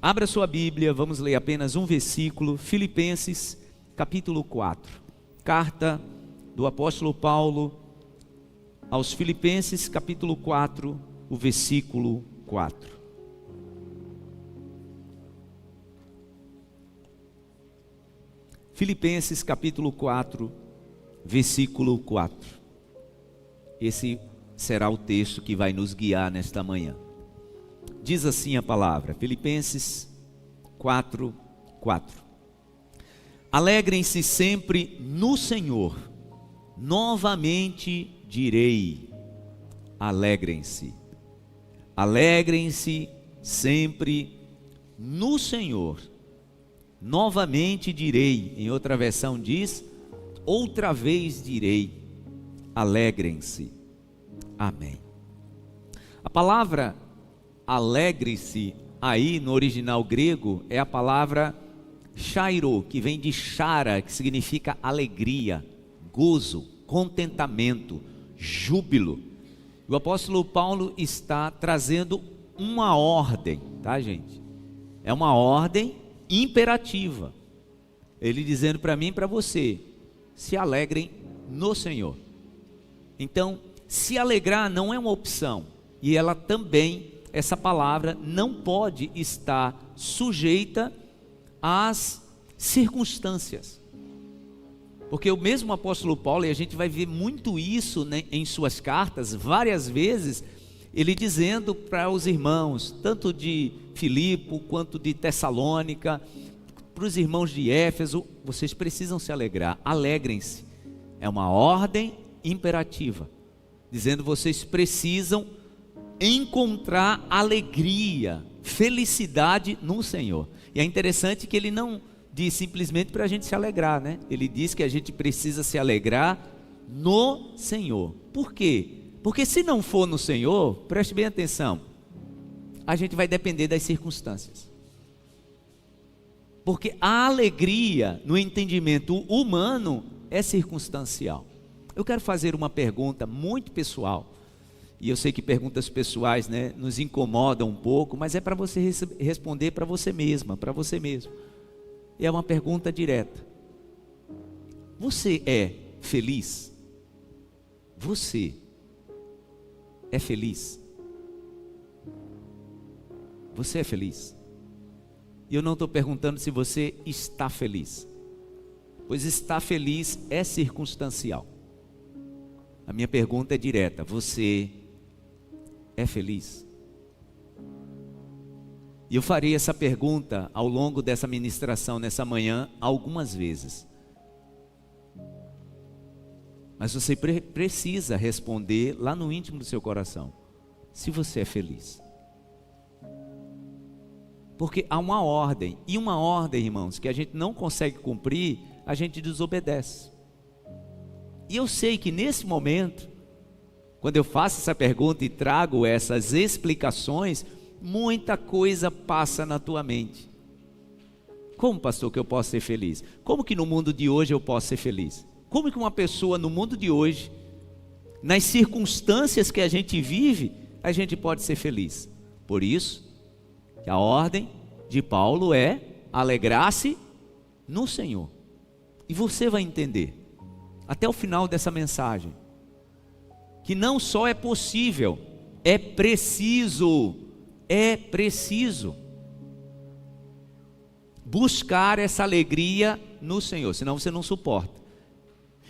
Abra sua Bíblia, vamos ler apenas um versículo, Filipenses capítulo 4. Carta do apóstolo Paulo aos Filipenses capítulo 4, o versículo 4. Filipenses capítulo 4, versículo 4. Esse será o texto que vai nos guiar nesta manhã. Diz assim a palavra, Filipenses 4, 4. Alegrem-se sempre no Senhor, novamente direi, alegrem-se. Alegrem-se sempre no Senhor, novamente direi. Em outra versão diz, outra vez direi, alegrem-se. Amém. A palavra alegre-se aí no original grego é a palavra chairo, que vem de chara, que significa alegria, gozo, contentamento, júbilo. O apóstolo Paulo está trazendo uma ordem, tá, gente? É uma ordem imperativa. Ele dizendo para mim e para você, se alegrem no Senhor. Então, se alegrar não é uma opção, e ela também, essa palavra não pode estar sujeita às circunstâncias. Porque o mesmo apóstolo Paulo, e a gente vai ver muito isso, né, em suas cartas, várias vezes, ele dizendo para os irmãos, tanto de Filipe quanto de Tessalônica, para os irmãos de Éfeso, vocês precisam se alegrar, alegrem-se. É uma ordem imperativa, dizendo vocês precisam encontrar alegria, felicidade no Senhor. E é interessante que ele não diz simplesmente para a gente se alegrar, né? Ele diz que a gente precisa se alegrar no Senhor. Por quê? Porque se não for no Senhor, preste bem atenção, a gente vai depender das circunstâncias. Porque a alegria no entendimento humano é circunstancial. Eu quero fazer uma pergunta muito pessoal. E eu sei que perguntas pessoais, né, nos incomodam um pouco, mas é para você responder para você mesma, para você mesmo. E é uma pergunta direta. Você é feliz? Você é feliz? Você é feliz? E eu não estou perguntando se você está feliz, pois estar feliz é circunstancial. A minha pergunta é direta, você é feliz? E eu farei essa pergunta ao longo dessa ministração nessa manhã algumas vezes. Mas você precisa responder lá no íntimo do seu coração, se você é feliz. Porque há uma ordem, e uma ordem, irmãos, que a gente não consegue cumprir, a gente desobedece. E eu sei que nesse momento, quando eu faço essa pergunta e trago essas explicações, muita coisa passa na tua mente. Como, pastor, que eu posso ser feliz? Como que no mundo de hoje eu posso ser feliz? Como que uma pessoa no mundo de hoje, nas circunstâncias que a gente vive, a gente pode ser feliz? Por isso, que a ordem de Paulo é alegrar-se no Senhor. E você vai entender, até o final dessa mensagem, que não só é possível, é preciso buscar essa alegria no Senhor, senão você não suporta.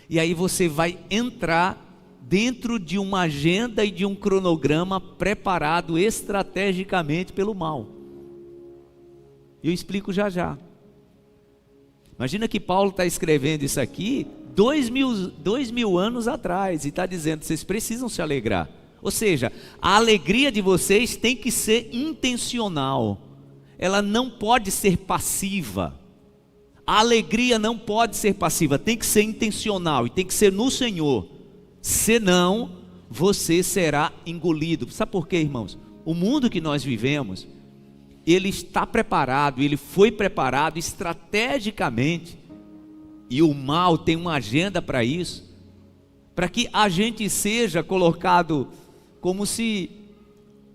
E aí você vai entrar dentro de uma agenda e de um cronograma preparado estrategicamente pelo mal. Eu explico já já. Imagina que Paulo está escrevendo isso aqui 2000 anos atrás e está dizendo, vocês precisam se alegrar. Ou seja, a alegria de vocês tem que ser intencional, ela não pode ser passiva. A alegria não pode ser passiva, tem que ser intencional e tem que ser no Senhor, senão você será engolido. Sabe por quê, irmãos? O mundo que nós vivemos, ele está preparado, ele foi preparado estrategicamente, e o mal tem uma agenda para isso, para que a gente seja colocado como se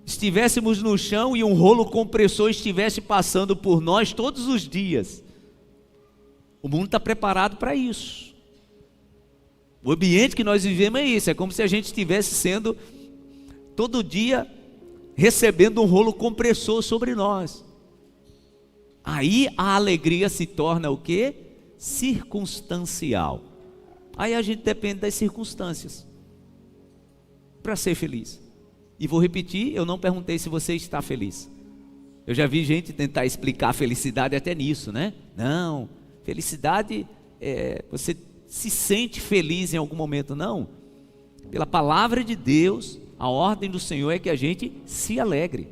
estivéssemos no chão e um rolo compressor estivesse passando por nós todos os dias. O mundo está preparado para isso. O ambiente que nós vivemos é isso, é como se a gente estivesse sendo, todo dia, recebendo um rolo compressor sobre nós. Aí a alegria se torna o quê? Circunstancial. Aí a gente depende das circunstâncias para ser feliz. E vou repetir, eu não perguntei se você está feliz. Eu já vi gente tentar explicar a felicidade até nisso, né? Não, felicidade é você se sente feliz em algum momento. Não, pela palavra de Deus, a ordem do Senhor é que a gente se alegre.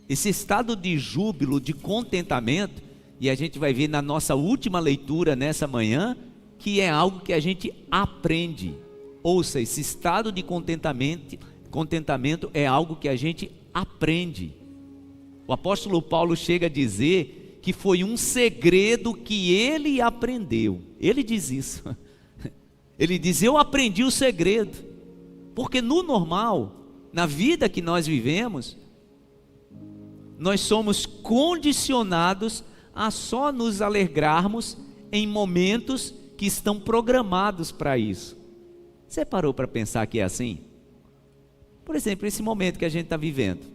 Esse estado de júbilo, de contentamento, e a gente vai ver na nossa última leitura nessa manhã, que é algo que a gente aprende. Ouça, esse estado de contentamento é algo que a gente aprende. O apóstolo Paulo chega a dizer que foi um segredo que ele aprendeu. Ele diz isso. Ele diz: eu aprendi o segredo. Porque no normal, na vida que nós vivemos, nós somos condicionados a só nos alegrarmos em momentos que estão programados para isso. Você parou para pensar que é assim? Por exemplo, esse momento que a gente está vivendo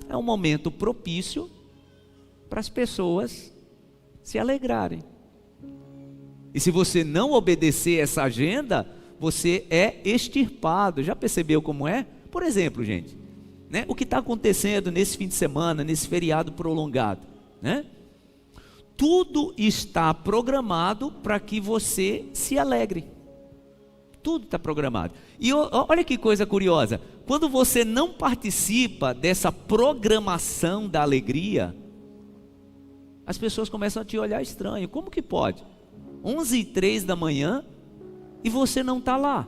é um momento propício para as pessoas se alegrarem. E se você não obedecer essa agenda, você é extirpado. Já percebeu como é? Por exemplo, gente, né? O que está acontecendo nesse fim de semana, nesse feriado prolongado, né? Tudo está programado para que você se alegre. Tudo está programado. E olha que coisa curiosa, quando você não participa dessa programação da alegria, as pessoas começam a te olhar estranho. Como que pode? 11h03 da manhã e você não está lá.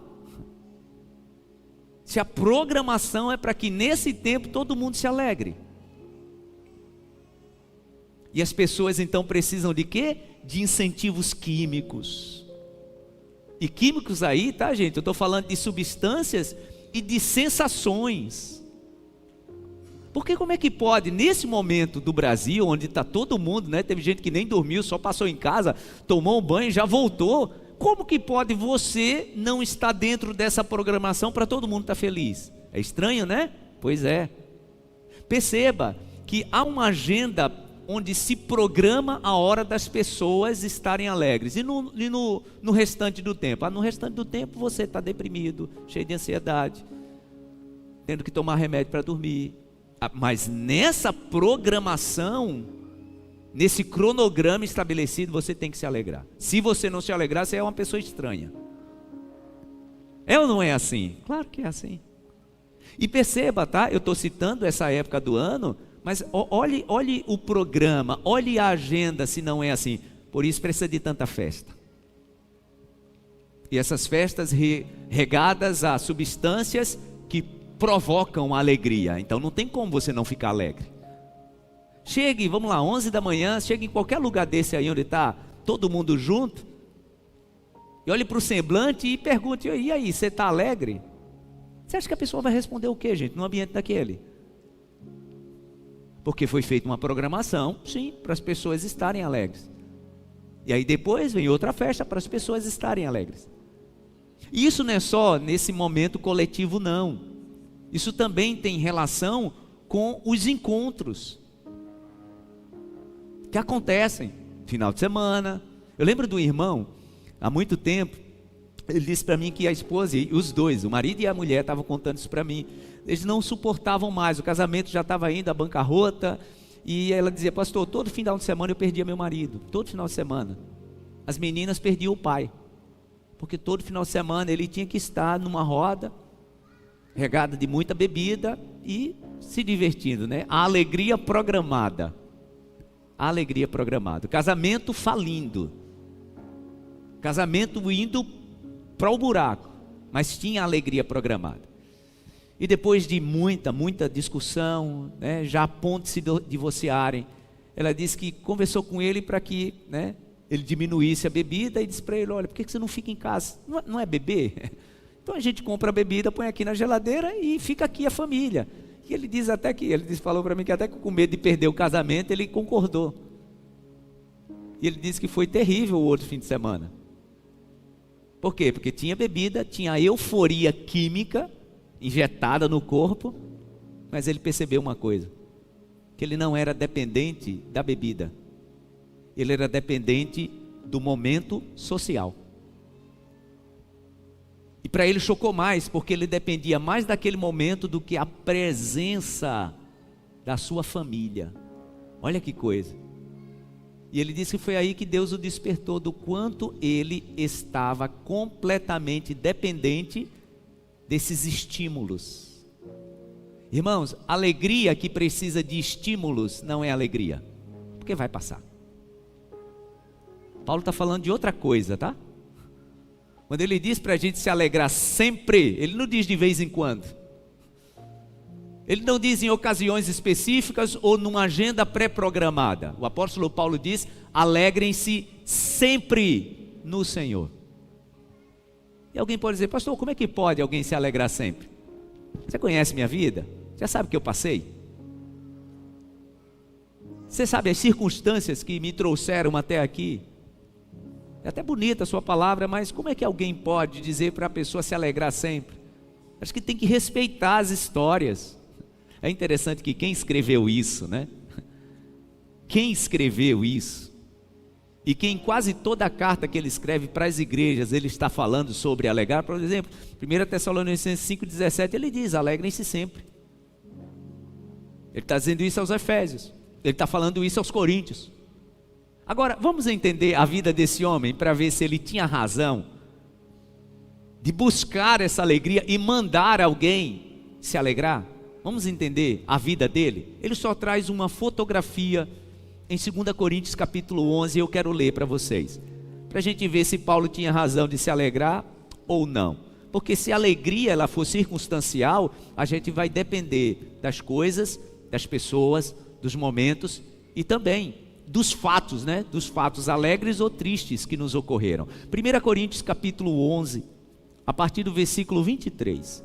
Se a programação é para que nesse tempo todo mundo se alegre. E as pessoas então precisam de quê? De incentivos químicos. E químicos aí, tá, gente? Eu estou falando de substâncias e de sensações. Porque como é que pode, nesse momento do Brasil, onde está todo mundo, né? Teve gente que nem dormiu, só passou em casa, tomou um banho e já voltou. Como que pode você não estar dentro dessa programação para todo mundo estar feliz? É estranho, né? Pois é. Perceba que há uma agenda onde se programa a hora das pessoas estarem alegres. E no restante do tempo? No restante do tempo você está deprimido, cheio de ansiedade, tendo que tomar remédio para dormir. Mas nessa programação, nesse cronograma estabelecido, você tem que se alegrar. Se você não se alegrar, você é uma pessoa estranha. É ou não é assim? Claro que é assim. E perceba, tá? Eu estou citando essa época do ano, mas olhe o programa, olhe a agenda, se não é assim. Por isso precisa de tanta festa. E essas festas regadas a substâncias que provocam alegria. Então não tem como você não ficar alegre. Chegue, vamos lá, 11 da manhã, chegue em qualquer lugar desse aí onde está todo mundo junto, e olhe para o semblante e pergunte: e aí, você está alegre? Você acha que a pessoa vai responder o quê, gente, no ambiente daquele? Porque foi feita uma programação, sim, para as pessoas estarem alegres. E aí depois vem outra festa para as pessoas estarem alegres. E isso não é só nesse momento coletivo, não. Isso também tem relação com os encontros que acontecem final de semana. Eu lembro do irmão, há muito tempo, ele disse para mim que a esposa, e os dois, o marido e a mulher, estavam contando isso para mim. Eles não suportavam mais, o casamento já estava indo à bancarrota. E ela dizia: pastor, todo final de semana eu perdia meu marido, todo final de semana. As meninas perdiam o pai, porque todo final de semana ele tinha que estar numa roda regada de muita bebida e se divertindo, né? A alegria programada. A alegria programada. Casamento falindo. Casamento indo para o buraco. Mas tinha a alegria programada. E depois de muita discussão, né, já a ponto de se divorciarem, ela disse que conversou com ele para que, né, ele diminuísse a bebida e disse para ele: olha, por que você não fica em casa? Não é beber? Então a gente compra a bebida, põe aqui na geladeira e fica aqui a família. E ele diz até que, falou para mim que até com medo de perder o casamento, ele concordou. E ele disse que foi terrível o outro fim de semana. Por quê? Porque tinha bebida, tinha a euforia química injetada no corpo, mas ele percebeu uma coisa, que ele não era dependente da bebida, ele era dependente do momento social. E para ele chocou mais, porque ele dependia mais daquele momento do que a presença da sua família. Olha que coisa. E ele disse que foi aí que Deus o despertou do quanto ele estava completamente dependente desses estímulos. Irmãos, alegria que precisa de estímulos não é alegria, porque vai passar. Paulo está falando de outra coisa, tá? Quando ele diz para a gente se alegrar sempre, ele não diz de vez em quando. Ele não diz em ocasiões específicas ou numa agenda pré-programada. O apóstolo Paulo diz: alegrem-se sempre no Senhor. E alguém pode dizer: pastor, como é que pode alguém se alegrar sempre? Você conhece minha vida? Já sabe o que eu passei? Você sabe as circunstâncias que me trouxeram até aqui? É até bonita a sua palavra, mas como é que alguém pode dizer para a pessoa se alegrar sempre? Acho que tem que respeitar as histórias. É interessante que quem escreveu isso, né? Quem escreveu isso, e que em quase toda a carta que ele escreve para as igrejas, ele está falando sobre alegrar. Por exemplo, 1 Tessalonicenses 5,17, ele diz: alegrem-se sempre. Ele está dizendo isso aos Efésios, ele está falando isso aos Coríntios. Agora, vamos entender a vida desse homem, para ver se ele tinha razão de buscar essa alegria e mandar alguém se alegrar. Vamos entender a vida dele. Ele só traz uma fotografia em 2 Coríntios capítulo 11, eu quero ler para vocês, para a gente ver se Paulo tinha razão de se alegrar ou não. Porque se a alegria ela for circunstancial, a gente vai depender das coisas, das pessoas, dos momentos e também dos fatos, né? Dos fatos alegres ou tristes que nos ocorreram. 1 Coríntios capítulo 11, a partir do versículo 23.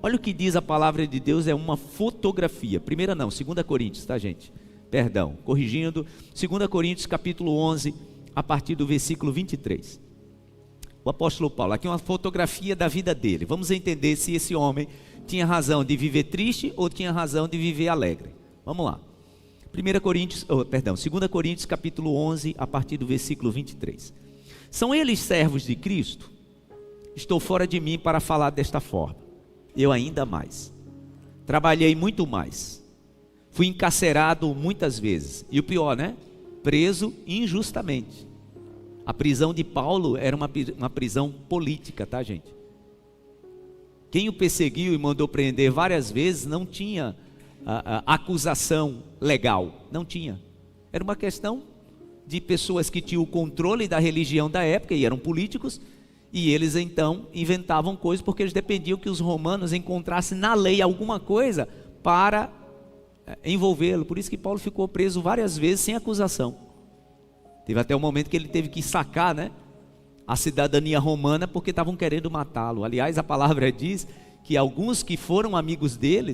Olha o que diz a palavra de Deus, é uma fotografia. 2 Coríntios, tá, gente? Perdão, corrigindo. 2 Coríntios capítulo 11, a partir do versículo 23. O apóstolo Paulo, aqui é uma fotografia da vida dele. Vamos entender se esse homem tinha razão de viver triste ou tinha razão de viver alegre. Vamos lá. 2 Coríntios capítulo 11, a partir do versículo 23. São eles servos de Cristo? Estou fora de mim para falar desta forma. Eu ainda mais. Trabalhei muito mais. Fui encarcerado muitas vezes. E o pior, né? Preso injustamente. A prisão de Paulo era uma prisão política, tá, gente? Quem o perseguiu e mandou prender várias vezes não tinha acusação legal. Não tinha. Era uma questão de pessoas que tinham o controle da religião da época e eram políticos. E eles então inventavam coisas porque eles dependiam que os romanos encontrassem na lei alguma coisa para envolvê-lo. Por isso que Paulo ficou preso várias vezes sem acusação. Teve até um momento que ele teve que sacar, né, a cidadania romana porque estavam querendo matá-lo. Aliás, a palavra diz que alguns que foram amigos dele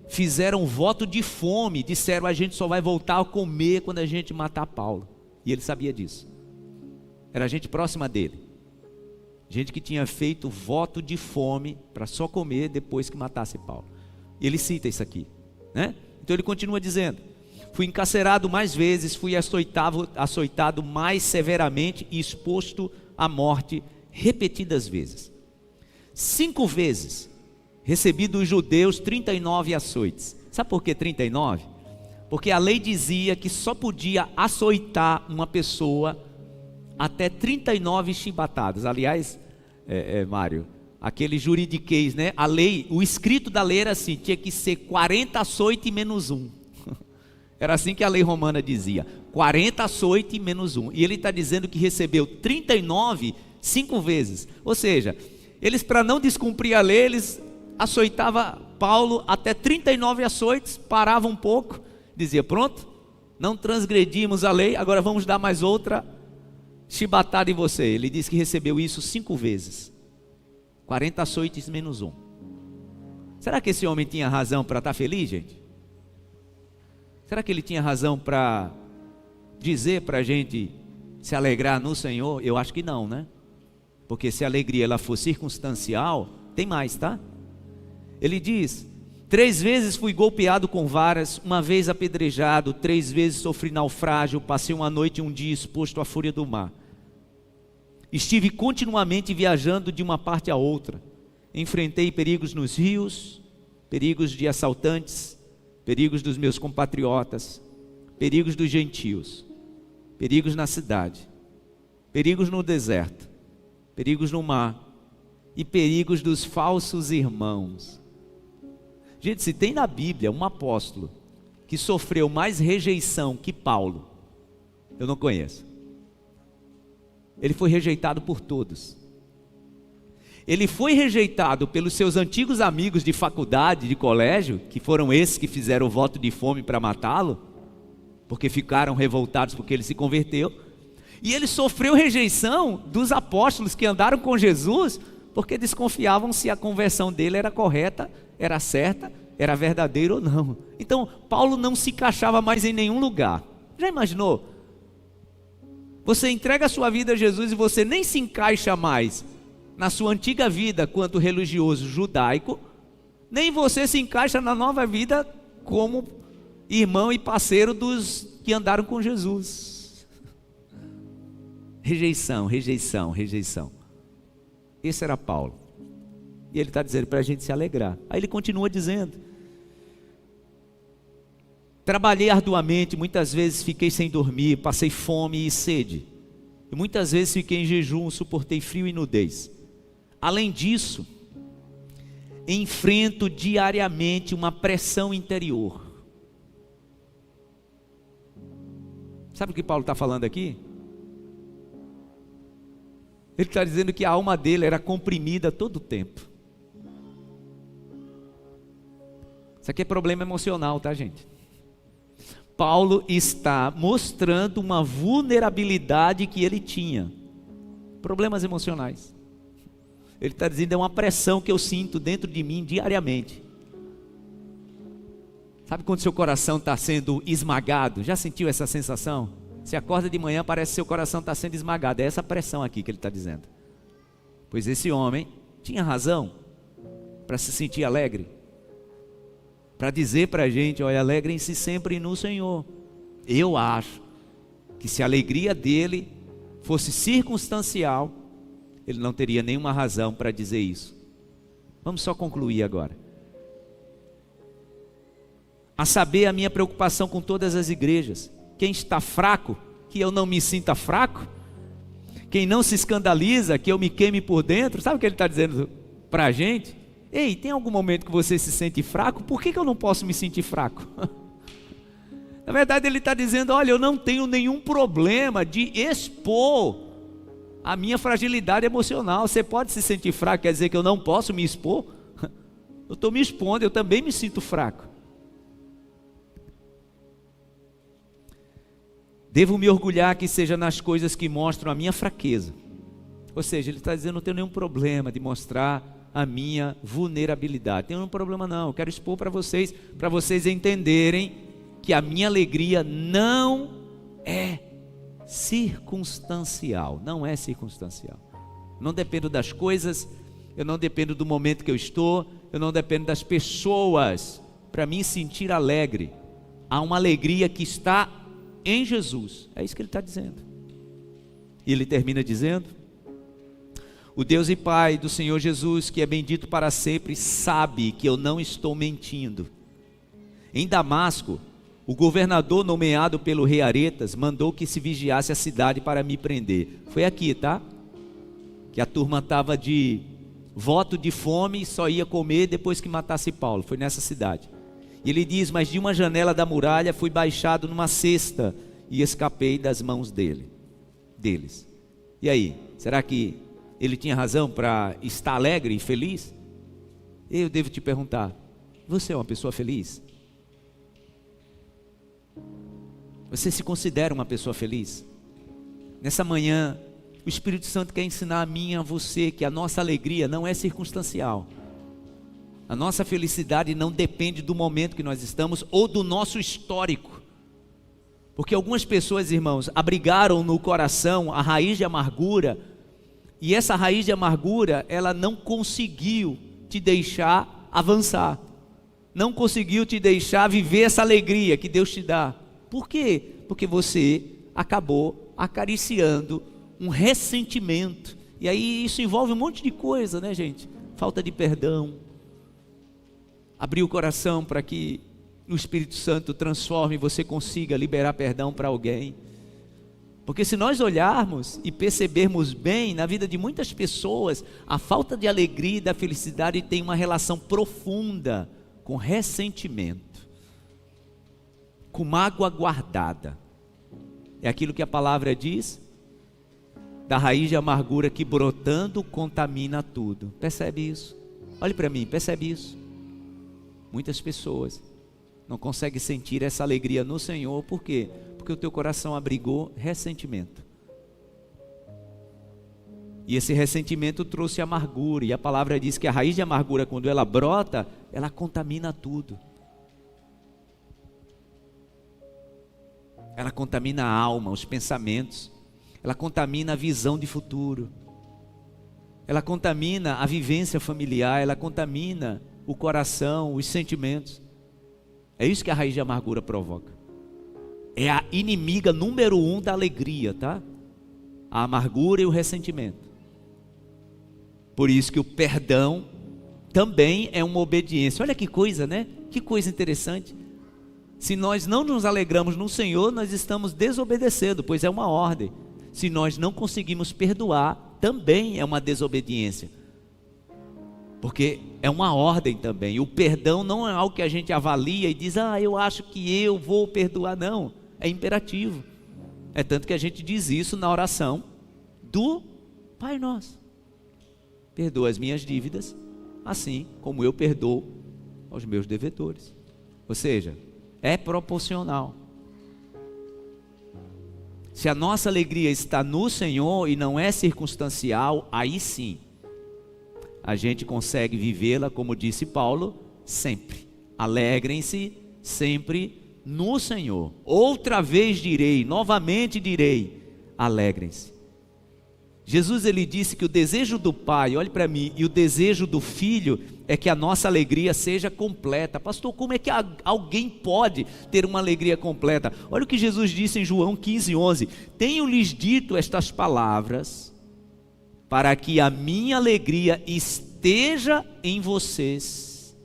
fizeram voto de fome. Disseram: a gente só vai voltar a comer quando a gente matar Paulo. E ele sabia disso. Era gente próxima dele, gente que tinha feito voto de fome para só comer depois que matasse Paulo. E ele cita isso aqui, né? Então ele continua dizendo: fui encarcerado mais vezes, fui açoitado mais severamente e exposto à morte repetidas vezes. 5 vezes recebi dos judeus 39 açoites. Sabe por que 39? Porque a lei dizia que só podia açoitar uma pessoa até 39 chibatadas. Aliás, Mário, aquele juridiquês, né? A lei, o escrito da lei era assim: tinha que ser 40 açoite menos 1. Era assim que a lei romana dizia: 40 açoite menos 1. E ele está dizendo que recebeu 39 5 vezes. Ou seja, eles, para não descumprir a lei, eles açoitavam Paulo até 39 açoites, paravam um pouco, dizia: pronto, não transgredimos a lei, agora vamos dar mais outra chibatada em você. Ele diz que recebeu isso 5 vezes. 40 açoites menos um. Será que esse homem tinha razão para estar feliz, gente? Será que ele tinha razão para dizer para a gente se alegrar no Senhor? Eu acho que não, né? Porque se a alegria ela for circunstancial, tem mais, tá? Ele diz: 3 vezes fui golpeado com varas, 1 vez apedrejado, 3 vezes sofri naufrágio, passei uma noite e um dia exposto à fúria do mar. Estive continuamente viajando de uma parte a outra. Enfrentei perigos nos rios, perigos de assaltantes, perigos dos meus compatriotas, perigos dos gentios, perigos na cidade, perigos no deserto, perigos no mar e perigos dos falsos irmãos. Gente, se tem na Bíblia um apóstolo que sofreu mais rejeição que Paulo, eu não conheço. Ele foi rejeitado por todos. Ele foi rejeitado pelos seus antigos amigos de faculdade, de colégio, que foram esses que fizeram o voto de fome para matá-lo, porque ficaram revoltados porque ele se converteu. E ele sofreu rejeição dos apóstolos que andaram com Jesus, porque desconfiavam se a conversão dele era correta, era certa, era verdadeira ou não. Então, Paulo não se encaixava mais em nenhum lugar. Já imaginou? Você entrega a sua vida a Jesus e você nem se encaixa mais na sua antiga vida quanto religioso judaico, nem você se encaixa na nova vida como irmão e parceiro dos que andaram com Jesus. Rejeição, rejeição, rejeição. Esse era Paulo. E ele está dizendo para a gente se alegrar. Aí ele continua dizendo: trabalhei arduamente, muitas vezes fiquei sem dormir, passei fome e sede. E muitas vezes fiquei em jejum, suportei frio e nudez. Além disso, enfrento diariamente uma pressão interior. Sabe o que Paulo está falando aqui? Ele está dizendo que a alma dele era comprimida todo o tempo. Isso aqui é problema emocional, tá, gente? Paulo está mostrando uma vulnerabilidade que ele tinha. Problemas emocionais. Ele está dizendo, é uma pressão que eu sinto dentro de mim diariamente. Sabe quando seu coração está sendo esmagado? Já sentiu essa sensação? Você acorda de manhã, parece que seu coração está sendo esmagado. É essa pressão aqui que ele está dizendo. Pois esse homem tinha razão para se sentir alegre, para dizer para a gente: olha, alegrem-se sempre no Senhor. Eu acho que se a alegria dele fosse circunstancial, ele não teria nenhuma razão para dizer isso. Vamos só concluir agora. A saber, a minha preocupação com todas as igrejas. Quem está fraco, que eu não me sinta fraco. Quem não se escandaliza, que eu me queime por dentro. Sabe o que ele está dizendo para a gente? Ei, tem algum momento que você se sente fraco? Por que eu não posso me sentir fraco? Na verdade ele está dizendo, olha, eu não tenho nenhum problema de expor a minha fragilidade emocional. Você pode se sentir fraco, quer dizer que eu não posso me expor? Eu estou me expondo, eu também me sinto fraco. Devo me orgulhar que seja nas coisas que mostram a minha fraqueza. Ou seja, ele está dizendo, não tenho nenhum problema de mostrar a minha vulnerabilidade. Tenho nenhum problema não, eu quero expor para vocês entenderem que a minha alegria não é circunstancial. Não é circunstancial. Não dependo das coisas, eu não dependo do momento que eu estou, eu não dependo das pessoas para me sentir alegre. Há uma alegria que está em Jesus. É isso que ele está dizendo. E ele termina dizendo: o Deus e Pai do Senhor Jesus, que é bendito para sempre, sabe que eu não estou mentindo. Em Damasco, o governador nomeado pelo rei Aretas mandou que se vigiasse a cidade para me prender. Foi aqui, tá? Que a turma estava de voto de fome e só ia comer depois que matasse Paulo. Foi nessa cidade. E ele diz, mas de uma janela da muralha fui baixado numa cesta e escapei das mãos deles. E aí, será que ele tinha razão para estar alegre e feliz? Eu devo te perguntar, você é uma pessoa feliz? Você se considera uma pessoa feliz? Nessa manhã, o Espírito Santo quer ensinar a mim e a você que a nossa alegria não é circunstancial. A nossa felicidade não depende do momento que nós estamos ou do nosso histórico. Porque algumas pessoas, irmãos, abrigaram no coração a raiz de amargura, e essa raiz de amargura, ela não conseguiu te deixar avançar, não conseguiu te deixar viver essa alegria que Deus te dá. Por quê? Porque você acabou acariciando um ressentimento, e aí isso envolve um monte de coisa, né, gente? Falta de perdão. Abrir o coração para que o Espírito Santo transforme e você consiga liberar perdão para alguém. Porque se nós olharmos e percebermos bem, na vida de muitas pessoas, a falta de alegria e da felicidade tem uma relação profunda com ressentimento, com mágoa guardada. É aquilo que a palavra diz, da raiz de amargura que brotando contamina tudo. Percebe isso? Olhe para mim, percebe isso? Muitas pessoas não conseguem sentir essa alegria no Senhor, por quê? Porque o teu coração abrigou ressentimento. E esse ressentimento trouxe amargura, e a palavra diz que a raiz de amargura, quando ela brota, ela contamina tudo. Ela contamina a alma, os pensamentos, ela contamina a visão de futuro, ela contamina a vivência familiar, ela contamina o coração, os sentimentos. É isso que a raiz de amargura provoca. É a inimiga número 1 da alegria, tá? A amargura e o ressentimento. Por isso que o perdão também é uma obediência. Olha que coisa, né? Que coisa interessante. Se nós não nos alegramos no Senhor, nós estamos desobedecendo, pois é uma ordem. Se nós não conseguimos perdoar, também é uma desobediência, porque é uma ordem também. O perdão não é algo que a gente avalia e diz, eu acho que eu vou perdoar. Não, é imperativo. É tanto que a gente diz isso na oração do Pai Nosso: perdoa as minhas dívidas, assim como eu perdoo aos meus devedores. Ou seja, é proporcional. Se a nossa alegria está no Senhor e não é circunstancial, aí sim a gente consegue vivê-la, como disse Paulo, sempre. Alegrem-se sempre no Senhor. Outra vez direi, novamente direi, alegrem-se. Jesus, ele disse que o desejo do Pai, olhe para mim, e o desejo do Filho é que a nossa alegria seja completa. Pastor, como é que alguém pode ter uma alegria completa? Olha o que Jesus disse em João 15:11. Tenho-lhes dito estas palavras para que a minha alegria esteja em vocês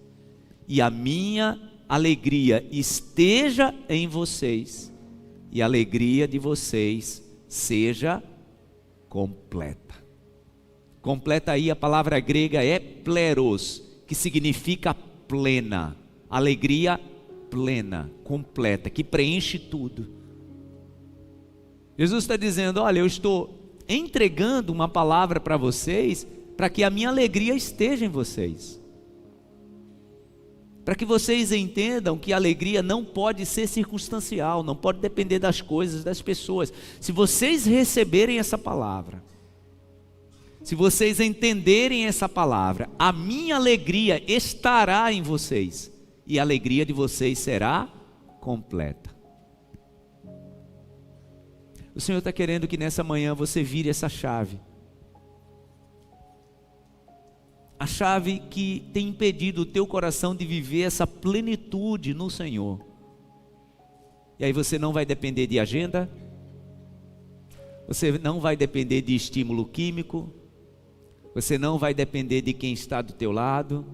e a minha alegria esteja em vocês e a alegria de vocês seja completa. Completa aí, a palavra grega é pleros, que significa plena, alegria plena, completa, que preenche tudo. Jesus está dizendo, olha, eu estou entregando uma palavra para vocês, para que a minha alegria esteja em vocês, para que vocês entendam que a alegria não pode ser circunstancial, não pode depender das coisas, das pessoas. Se vocês receberem essa palavra, se vocês entenderem essa palavra, a minha alegria estará em vocês, e a alegria de vocês será completa. O Senhor está querendo que nessa manhã você vire essa chave. A chave que tem impedido o teu coração de viver essa plenitude no Senhor. E aí você não vai depender de agenda, você não vai depender de estímulo químico, você não vai depender de quem está do teu lado,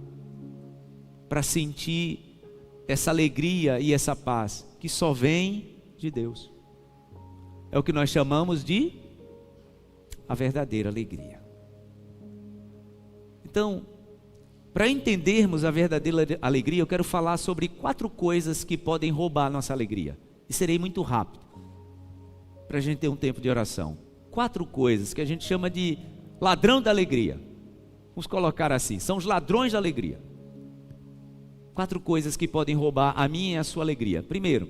para sentir essa alegria e essa paz, que só vem de Deus. É o que nós chamamos de a verdadeira alegria. Então, para entendermos a verdadeira alegria, eu quero falar sobre 4 coisas que podem roubar a nossa alegria. E serei muito rápido, para a gente ter um tempo de oração. 4 coisas que a gente chama de ladrão da alegria. Vamos colocar assim, são os ladrões da alegria. 4 coisas que podem roubar a minha e a sua alegria. Primeiro,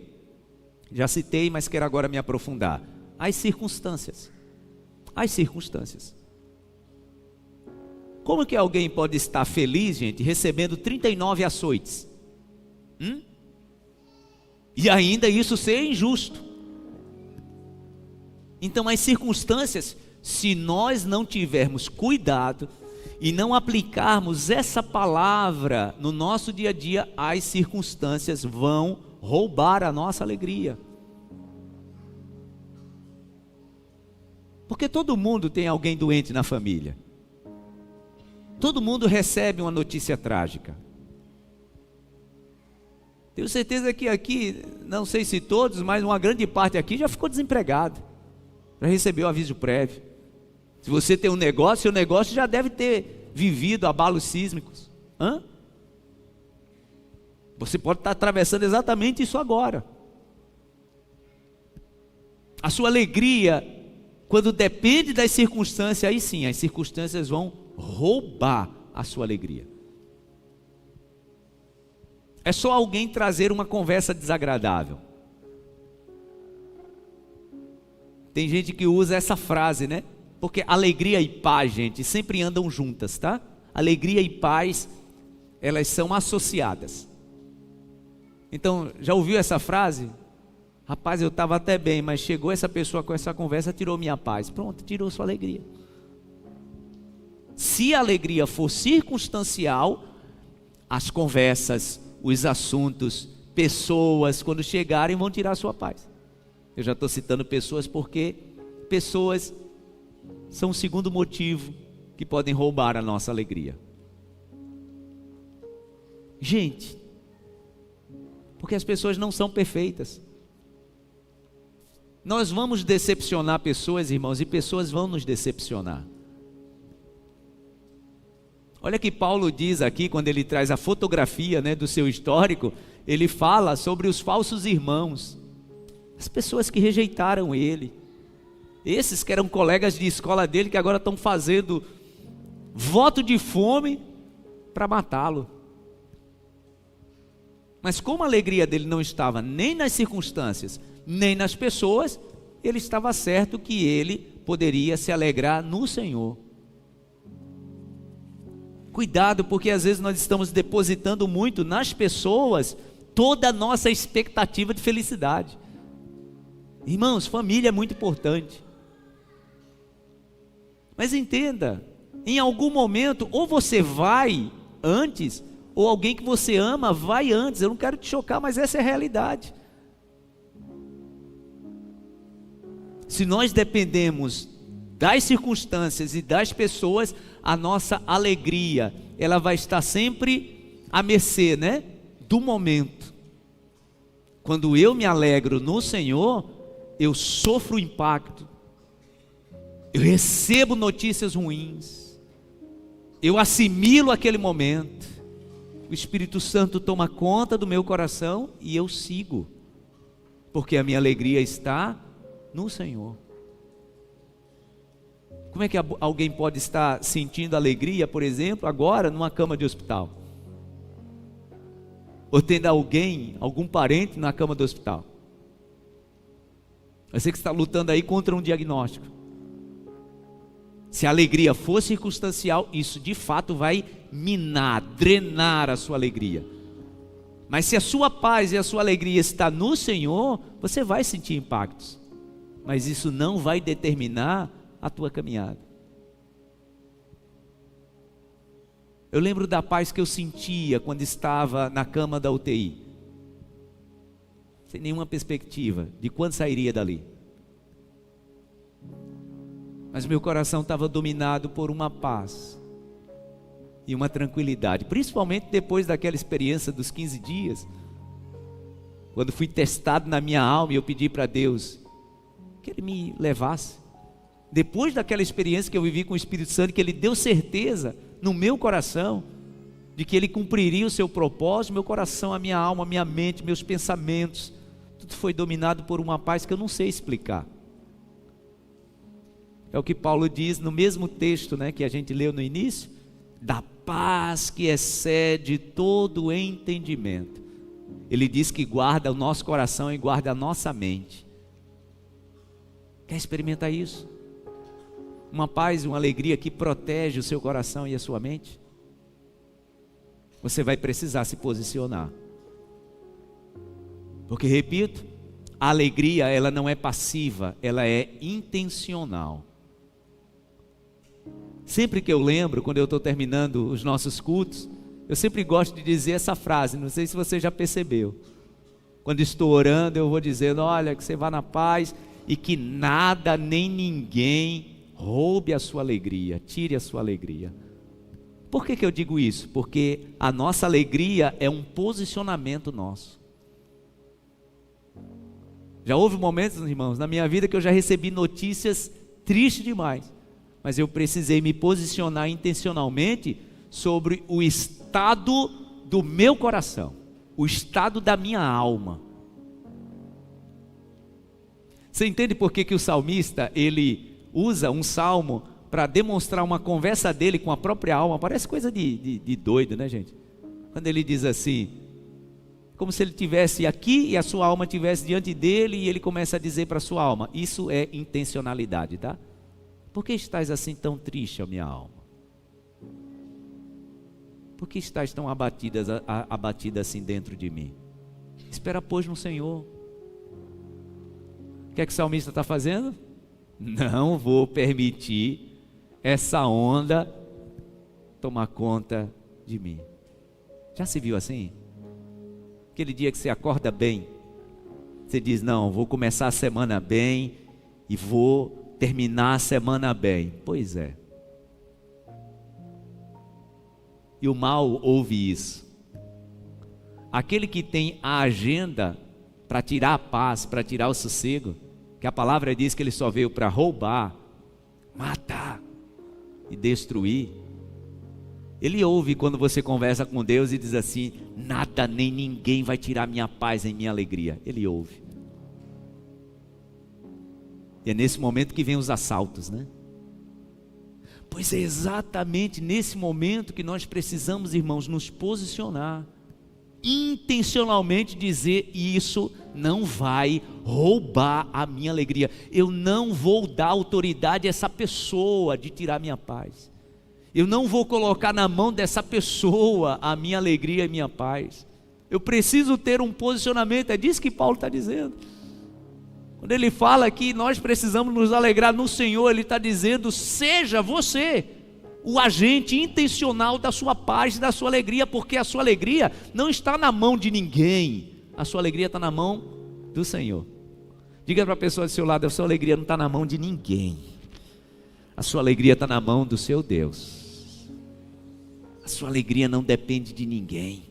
já citei, mas quero agora me aprofundar. As circunstâncias. as circunstâncias. Como que alguém pode estar feliz, gente, recebendo 39 açoites? E ainda isso ser injusto. Então as circunstâncias, se nós não tivermos cuidado e não aplicarmos essa palavra no nosso dia a dia, as circunstâncias vão roubar a nossa alegria. Porque todo mundo tem alguém doente na família. Todo mundo recebe uma notícia trágica. Tenho certeza que aqui, não sei se todos, mas uma grande parte aqui já ficou desempregado. Já recebeu aviso prévio. Se você tem um negócio, seu negócio já deve ter vivido abalos sísmicos. Você pode estar atravessando exatamente isso agora. A sua alegria, quando depende das circunstâncias, aí sim, as circunstâncias vão roubar a sua alegria. É só alguém trazer uma conversa desagradável. Tem gente que usa essa frase, né? Porque alegria e paz, gente, sempre andam juntas, tá? Alegria e paz, elas são associadas. Então, já ouviu essa frase? Rapaz, eu estava até bem, mas chegou essa pessoa com essa conversa, tirou minha paz. Pronto, tirou sua alegria. Se a alegria for circunstancial, as conversas, os assuntos, pessoas, quando chegarem, vão tirar a sua paz. Eu já estou citando pessoas porque pessoas são o segundo motivo que podem roubar a nossa alegria. Gente, porque as pessoas não são perfeitas. Nós vamos decepcionar pessoas, irmãos, e pessoas vão nos decepcionar. Olha que Paulo diz aqui, quando ele traz a fotografia, né, do seu histórico, ele fala sobre os falsos irmãos, as pessoas que rejeitaram ele, esses que eram colegas de escola dele, que agora estão fazendo voto de fome para matá-lo. Mas como a alegria dele não estava nem nas circunstâncias, nem nas pessoas, ele estava certo que ele poderia se alegrar no Senhor. Cuidado, porque às vezes nós estamos depositando muito nas pessoas toda a nossa expectativa de felicidade. Irmãos, família é muito importante. Mas entenda, em algum momento, ou você vai antes, ou alguém que você ama vai antes. Eu não quero te chocar, mas essa é a realidade. Se nós dependemos das circunstâncias e das pessoas, a nossa alegria, ela vai estar sempre à mercê, né, do momento. Quando eu me alegro no Senhor, eu sofro o impacto, eu recebo notícias ruins, eu assimilo aquele momento, o Espírito Santo toma conta do meu coração e eu sigo, porque a minha alegria está no Senhor. Como é que alguém pode estar sentindo alegria, por exemplo, agora numa cama de hospital? Ou tendo alguém, algum parente na cama do hospital? Você que está lutando aí contra um diagnóstico. Se a alegria for circunstancial, isso de fato vai minar, drenar a sua alegria. Mas se a sua paz e a sua alegria está no Senhor, você vai sentir impactos. Mas isso não vai determinar a tua caminhada. Eu lembro da paz que eu sentia quando estava na cama da UTI, sem nenhuma perspectiva de quando sairia dali. Mas meu coração estava dominado por uma paz e uma tranquilidade, principalmente depois daquela experiência dos 15 dias, quando fui testado na minha alma e eu pedi para Deus que Ele me levasse. Depois daquela experiência que eu vivi com o Espírito Santo, que Ele deu certeza no meu coração de que Ele cumpriria o seu propósito, meu coração, a minha alma, a minha mente, meus pensamentos, tudo foi dominado por uma paz que eu não sei explicar. É o que Paulo diz no mesmo texto, né, que a gente leu no início, da paz que excede todo o entendimento. Ele diz que guarda o nosso coração e guarda a nossa mente. Quer experimentar isso? uma paz, uma alegria que protege o seu coração e a sua mente? Você vai precisar se posicionar. Porque, repito, a alegria, ela não é passiva, ela é intencional. Sempre que eu lembro, quando eu estou terminando os nossos cultos, eu sempre gosto de dizer essa frase, não sei se você já percebeu. Quando estou orando, eu vou dizendo, olha, que você vá na paz e que nada nem ninguém roube a sua alegria, tire a sua alegria. Por que eu digo isso? Porque a nossa alegria é um posicionamento nosso. Já houve momentos, irmãos, na minha vida que eu já recebi notícias tristes demais, mas eu precisei me posicionar intencionalmente sobre o estado do meu coração, o estado da minha alma. Você entende por que o salmista, ele usa um salmo para demonstrar uma conversa dele com a própria alma? Parece coisa de doido, né, gente? Quando ele diz assim, como se ele estivesse aqui e a sua alma estivesse diante dele, e ele começa a dizer para a sua alma, isso é intencionalidade, tá? Por que estás assim tão triste, ó minha alma? Por que estás tão abatida assim dentro de mim? Espera, pois, no Senhor. O que é que o salmista está fazendo? Não vou permitir essa onda tomar conta de mim. Já se viu assim? Aquele dia que você acorda bem, você diz, não, vou começar a semana bem e vou terminar a semana bem. Pois é. E o mal ouve isso. Aquele que tem a agenda para tirar a paz, para tirar o sossego, que a palavra diz que ele só veio para roubar, matar e destruir. Ele ouve quando você conversa com Deus e diz assim, nada nem ninguém vai tirar minha paz e minha alegria. Ele ouve. E é nesse momento que vem os assaltos, né? Pois é exatamente nesse momento que nós precisamos, irmãos, nos posicionar. Intencionalmente dizer, isso não vai roubar a minha alegria. Eu não vou dar autoridade a essa pessoa de tirar minha paz. Eu não vou colocar na mão dessa pessoa a minha alegria e a minha paz. Eu preciso ter um posicionamento, é disso que Paulo está dizendo. Quando ele fala que nós precisamos nos alegrar no Senhor, ele está dizendo, seja você o agente intencional da sua paz e da sua alegria, porque a sua alegria não está na mão de ninguém, a sua alegria está na mão do Senhor. Diga para a pessoa do seu lado, a sua alegria não está na mão de ninguém, a sua alegria está na mão do seu Deus. A sua alegria não depende de ninguém,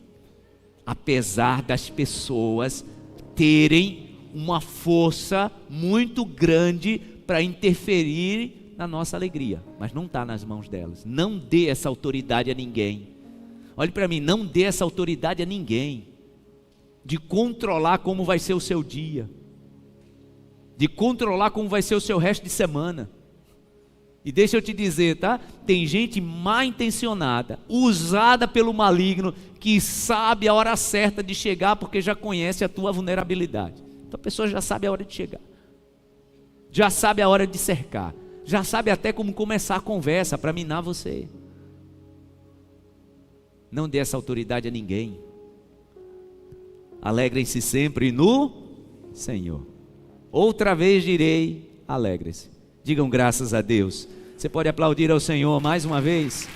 apesar das pessoas terem uma força muito grande para interferir na nossa alegria, mas não está nas mãos delas. Não dê essa autoridade a ninguém. Olhe para mim, não dê essa autoridade a ninguém, de controlar como vai ser o seu dia, de controlar como vai ser o seu resto de semana. E deixa eu te dizer, tá? Tem gente mal intencionada, usada pelo maligno, que sabe a hora certa de chegar, porque já conhece a tua vulnerabilidade. Então a pessoa já sabe a hora de chegar, já sabe a hora de cercar, já sabe até como começar a conversa para minar você. Não dê essa autoridade a ninguém. Alegrem-se sempre no Senhor. Outra vez direi, alegrem-se. Digam graças a Deus. Você pode aplaudir ao Senhor mais uma vez?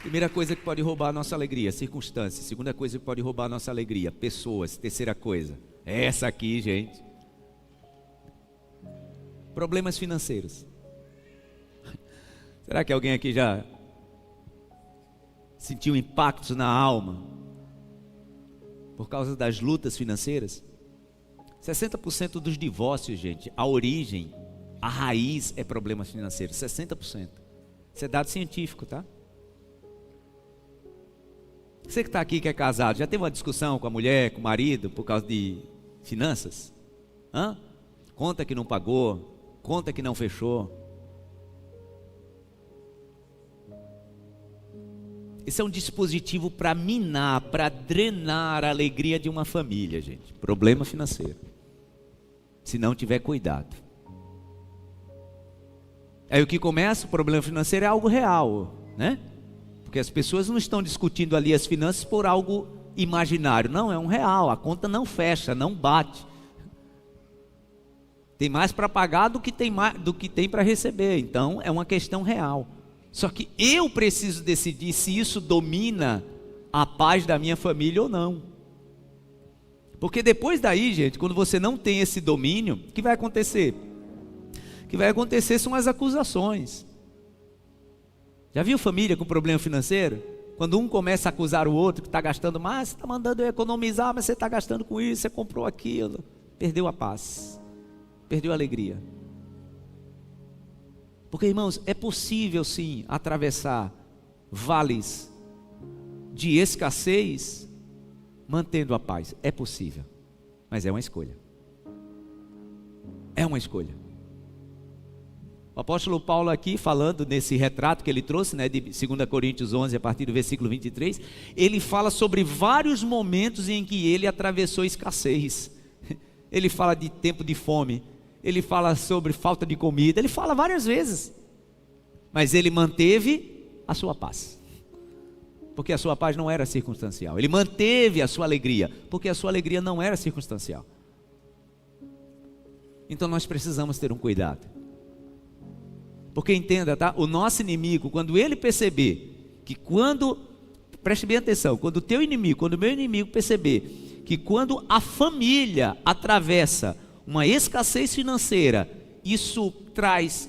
Primeira coisa que pode roubar a nossa alegria, circunstâncias. Segunda coisa que pode roubar a nossa alegria, pessoas. Terceira coisa, essa aqui, gente, problemas financeiros. Será que alguém aqui já sentiu impactos na alma por causa das lutas financeiras? 60% dos divórcios, gente, a origem, a raiz é problemas financeiros, 60%. Isso é dado científico, tá? Você que está aqui, que é casado, já teve uma discussão com a mulher, com o marido, por causa de finanças? Conta que não pagou, conta que não fechou. Esse é um dispositivo para minar, para drenar a alegria de uma família, gente. Problema financeiro. se não tiver cuidado. Aí o que começa, o problema financeiro é algo real, né? Porque as pessoas não estão discutindo ali as finanças por algo imaginário. Não, é um real, a conta não fecha, não bate. Tem mais para pagar do que tem para receber, então é uma questão real. Só que eu preciso decidir se isso domina a paz da minha família ou não. Porque depois daí, gente, quando você não tem esse domínio, o que vai acontecer? O que vai acontecer são as acusações. Já viu família com problema financeiro? Quando um começa a acusar o outro que está gastando mais, você está mandando eu economizar, mas você está gastando com isso, você comprou aquilo. Perdeu a paz, perdeu a alegria. Porque, irmãos, é possível sim atravessar vales de escassez mantendo a paz. É possível, mas é uma escolha. É uma escolha. O apóstolo Paulo aqui, falando nesse retrato que ele trouxe, né, de 2 Coríntios 11, a partir do versículo 23, ele fala sobre vários momentos em que ele atravessou escassez. Ele fala de tempo de fome, ele fala sobre falta de comida, ele fala várias vezes. Mas ele manteve a sua paz, porque a sua paz não era circunstancial. Ele manteve a sua alegria, porque a sua alegria não era circunstancial. Então nós precisamos ter um cuidado. Porque entenda, tá? O nosso inimigo, quando ele perceber que preste bem atenção, quando o teu inimigo, quando o meu inimigo perceber que quando a família atravessa uma escassez financeira, isso traz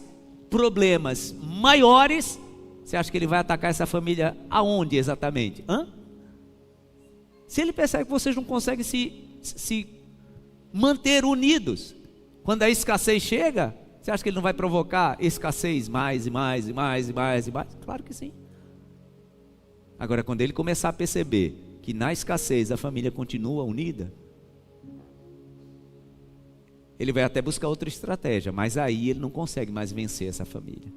problemas maiores, você acha que ele vai atacar essa família aonde exatamente? Se ele percebe que vocês não conseguem se manter unidos, quando a escassez chega, você acha que ele não vai provocar escassez mais e mais e mais e mais e mais? Claro que sim. Agora, quando ele começar a perceber que na escassez a família continua unida, ele vai até buscar outra estratégia, mas aí ele não consegue mais vencer essa família.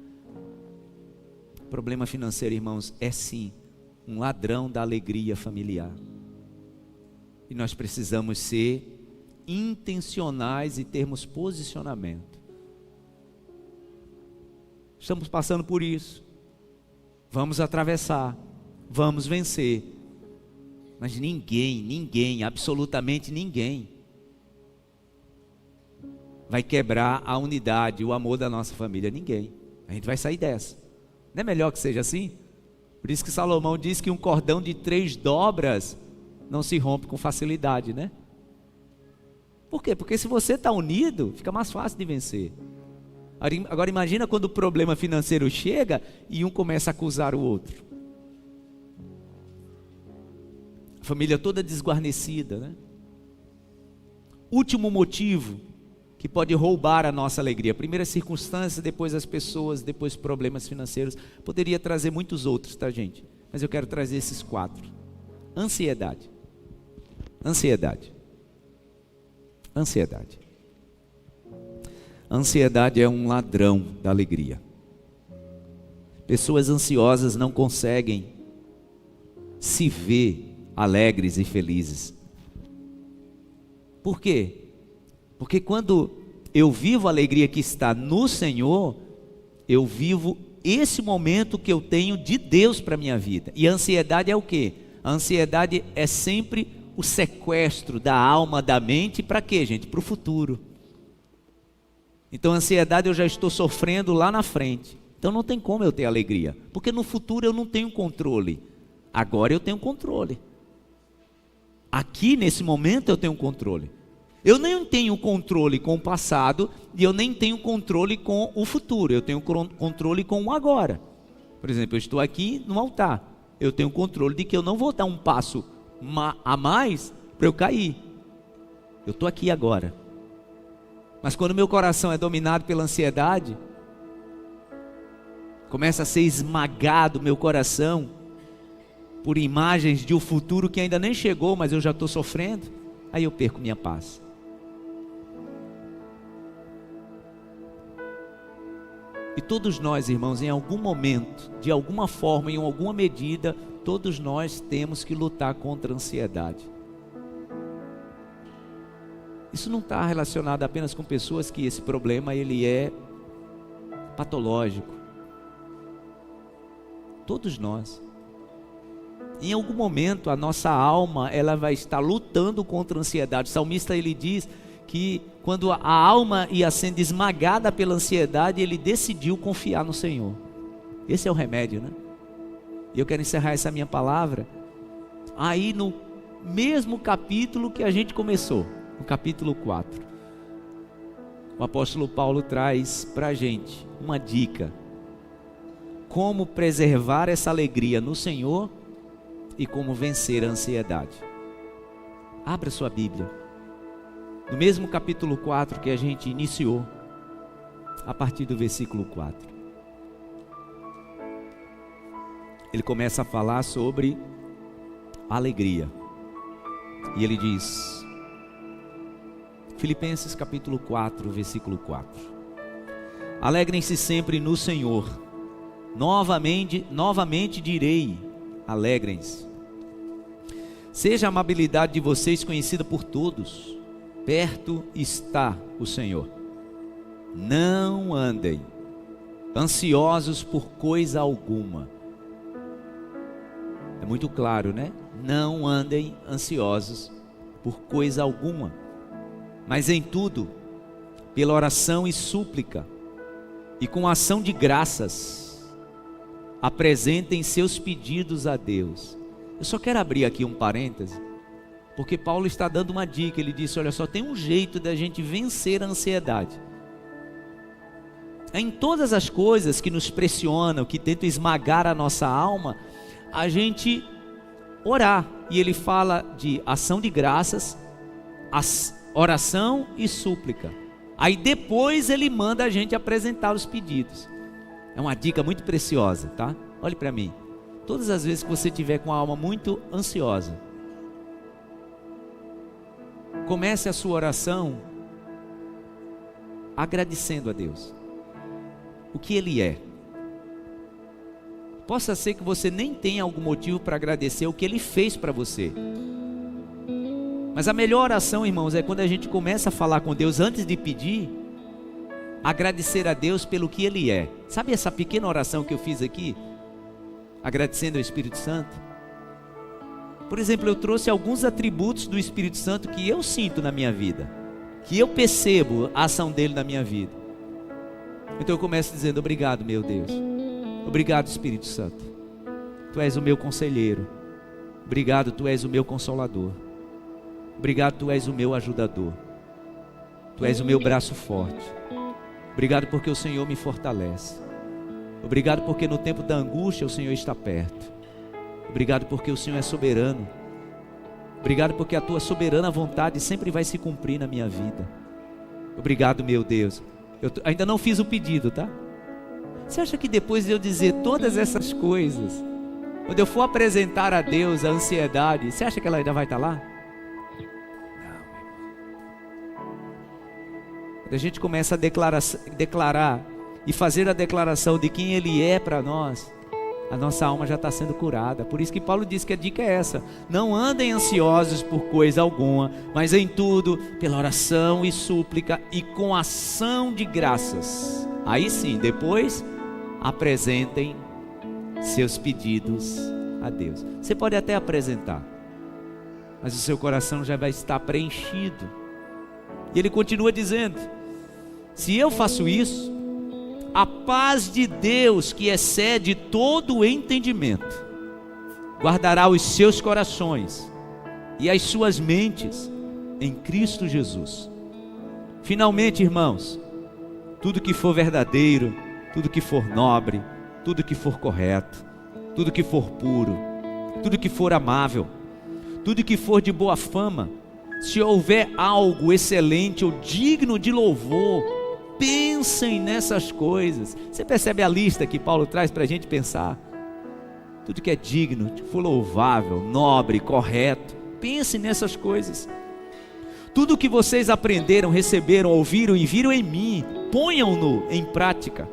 O problema financeiro, irmãos, é sim um ladrão da alegria familiar. E nós precisamos ser intencionais e termos posicionamento. Estamos passando por isso, vamos atravessar, vamos vencer, mas ninguém, absolutamente ninguém vai quebrar a unidade, o amor da nossa família, ninguém. A gente vai sair dessa. Não é melhor que seja assim? Por isso que Salomão diz que um cordão de 3 dobras não se rompe com facilidade, né? Por quê? Porque se você está unido, fica mais fácil de vencer. Agora imagina quando o problema financeiro chega e um começa a acusar o outro. A família toda desguarnecida, né? Último motivo que pode roubar a nossa alegria. Primeiro as circunstâncias, depois as pessoas, depois problemas financeiros. Poderia trazer muitos outros, tá, gente? Mas eu quero trazer esses 4. Ansiedade. Ansiedade. Ansiedade. Ansiedade é um ladrão da alegria. Pessoas ansiosas não conseguem se ver alegres e felizes. Por quê? Porque quando eu vivo a alegria que está no Senhor, eu vivo esse momento que eu tenho de Deus para a minha vida. E a ansiedade é o quê? A ansiedade é sempre o sequestro da alma, da mente, para quê, gente? Para o futuro. Então a ansiedade eu já estou sofrendo lá na frente. Então não tem como eu ter alegria, porque no futuro eu não tenho controle. Agora eu tenho controle. Aqui nesse momento eu tenho controle. Eu nem tenho controle com o passado e eu nem tenho controle com o futuro. Eu tenho controle com o agora. Por exemplo, eu estou aqui no altar. Eu tenho controle de que eu não vou dar um passo a mais para eu cair. Eu estou aqui agora. Mas quando meu coração é dominado pela ansiedade, começa a ser esmagado meu coração por imagens de um futuro que ainda nem chegou, mas eu já estou sofrendo, aí eu perco minha paz. E todos nós, irmãos, em algum momento, de alguma forma, em alguma medida, todos nós temos que lutar contra a ansiedade. Isso não está relacionado apenas com pessoas que esse problema ele é patológico. Todos nós. Em algum momento a nossa alma ela vai estar lutando contra a ansiedade. O salmista ele diz que quando a alma ia sendo esmagada pela ansiedade, ele decidiu confiar no Senhor. Esse é o remédio, né? E eu quero encerrar essa minha palavra aí no mesmo capítulo que a gente começou, no capítulo 4. O apóstolo Paulo traz para a gente uma dica: como preservar essa alegria no Senhor e como vencer a ansiedade. Abra sua Bíblia, no mesmo capítulo 4 que a gente iniciou, a partir do versículo 4. Ele começa a falar sobre alegria. E ele diz, Filipenses capítulo 4, versículo 4: alegrem-se sempre no Senhor. Novamente direi, alegrem-se. Seja a amabilidade de vocês conhecida por todos. Perto está o Senhor. Não andem ansiosos por coisa alguma. É muito claro, né? Não andem ansiosos por coisa alguma, mas em tudo, pela oração e súplica, e com ação de graças, apresentem seus pedidos a Deus. Eu só quero abrir aqui um parêntese, porque Paulo está dando uma dica. Ele disse, olha só, tem um jeito da gente vencer a ansiedade. Em todas as coisas que nos pressionam, que tentam esmagar a nossa alma, a gente orar. E ele fala de ação de graças, oração e súplica. Aí depois ele manda a gente apresentar os pedidos. É uma dica muito preciosa, tá? Olhe para mim. Todas as vezes que você tiver com a alma muito ansiosa, comece a sua oração agradecendo a Deus o que Ele é. Possa ser que você nem tenha algum motivo para agradecer o que Ele fez para você. Mas a melhor oração, irmãos, é quando a gente começa a falar com Deus antes de pedir, agradecer a Deus pelo que Ele é. Sabe essa pequena oração que eu fiz aqui? Agradecendo ao Espírito Santo. Por exemplo, eu trouxe alguns atributos do Espírito Santo que eu sinto na minha vida, que eu percebo a ação dele na minha vida. Então eu começo dizendo, obrigado, meu Deus. Obrigado, Espírito Santo. Tu és o meu conselheiro. Obrigado, Tu és o meu consolador. Obrigado, Tu és o meu ajudador. Tu és o meu braço forte. Obrigado porque o Senhor me fortalece. Obrigado porque no tempo da angústia o Senhor está perto. Obrigado porque o Senhor é soberano. Obrigado porque a Tua soberana vontade sempre vai se cumprir na minha vida. Obrigado, meu Deus. Eu ainda não fiz o pedido, tá? Você acha que depois de eu dizer todas essas coisas, quando eu for apresentar a Deus a ansiedade, você acha que ela ainda vai estar lá? Não. Quando a gente começa a declarar e fazer a declaração de quem Ele é para nós, a nossa alma já está sendo curada. Por isso que Paulo diz que a dica é essa: não andem ansiosos por coisa alguma, mas em tudo, pela oração e súplica e com ação de graças. Aí sim, depois apresentem seus pedidos a Deus. Você pode até apresentar, mas o seu coração já vai estar preenchido. E ele continua dizendo: se eu faço isso, a paz de Deus, que excede todo o entendimento, guardará os seus corações e as suas mentes em Cristo Jesus. Finalmente, irmãos, tudo que for verdadeiro, tudo que for nobre, tudo que for correto, tudo que for puro, tudo que for amável, tudo que for de boa fama, se houver algo excelente ou digno de louvor, pensem nessas coisas. Você percebe a lista que Paulo traz para a gente pensar? Tudo que é digno, que for louvável, nobre, correto, pensem nessas coisas. Tudo que vocês aprenderam, receberam, ouviram e viram em mim, ponham-no em prática,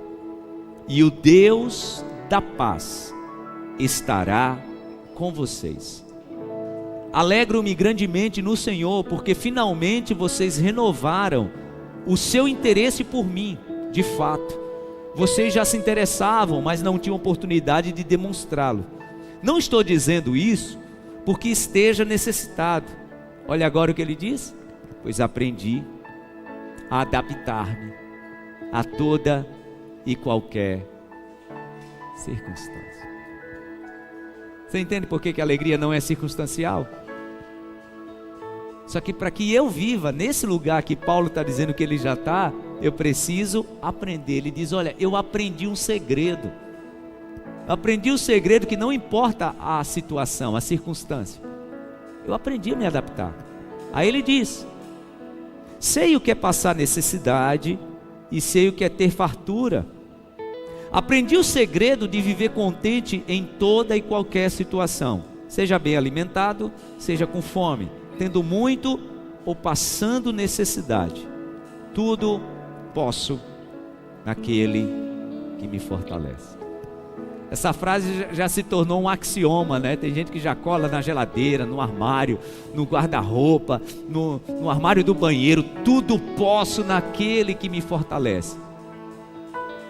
e o Deus da paz estará com vocês. Alegro-me grandemente no Senhor, porque finalmente vocês renovaram o seu interesse por mim. De fato, vocês já se interessavam, mas não tinham oportunidade de demonstrá-lo. Não estou dizendo isso porque esteja necessitado. Olha agora o que ele diz: pois aprendi a adaptar-me a toda e qualquer circunstância. Você entende por que a alegria não é circunstancial? Só que para que eu viva nesse lugar que Paulo está dizendo que ele já está, eu preciso aprender. Ele diz: olha, eu aprendi um segredo. Eu aprendi o segredo que não importa a situação, a circunstância. Eu aprendi a me adaptar. Aí ele diz: sei o que é passar necessidade e sei o que é ter fartura. Aprendi o segredo de viver contente em toda e qualquer situação, seja bem alimentado, seja com fome, tendo muito ou passando necessidade. Tudo posso naquele que me fortalece. Essa frase já se tornou um axioma, né? Tem gente que já cola na geladeira, no armário, no guarda-roupa, no armário do banheiro. Tudo posso naquele que me fortalece.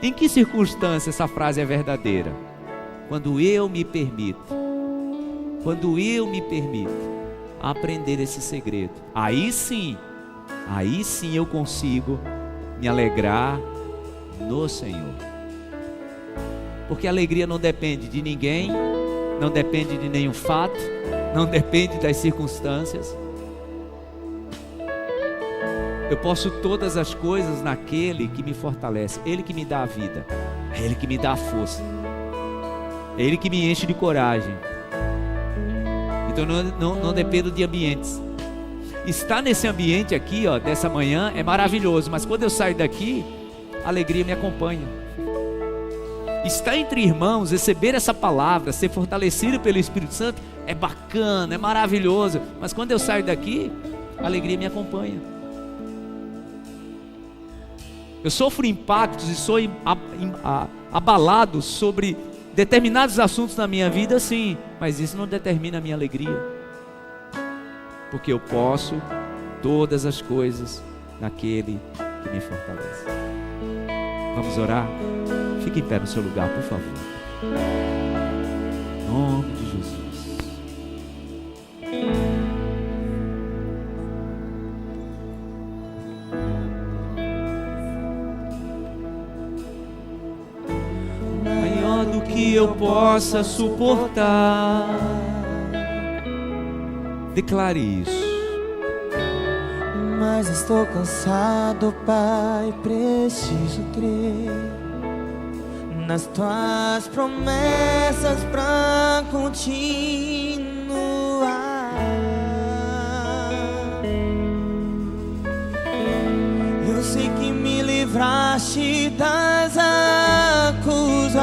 Em que circunstância essa frase é verdadeira? Quando eu me permito aprender esse segredo, aí sim eu consigo me alegrar no Senhor. Porque a alegria não depende de ninguém, não depende de nenhum fato, não depende das circunstâncias. Eu posso todas as coisas naquele que me fortalece. Ele que me dá a vida, é Ele que me dá a força, é Ele que me enche de coragem. Então não dependo de ambientes. Estar nesse ambiente aqui, ó, dessa manhã é maravilhoso, mas quando eu saio daqui, a alegria me acompanha. Estar entre irmãos, receber essa palavra, ser fortalecido pelo Espírito Santo é bacana, é maravilhoso, mas quando eu saio daqui, a alegria me acompanha. Eu sofro impactos e sou abalado sobre determinados assuntos na minha vida, sim, mas isso não determina a minha alegria, porque eu posso todas as coisas naquele que me fortalece. Vamos orar? Fique em pé no seu lugar, por favor. Em nome de Jesus. Maior do que eu possa suportar. Declare isso. Mas estou cansado, Pai, preciso crer nas tuas promessas pra continuar. Eu sei que me livraste das acusações,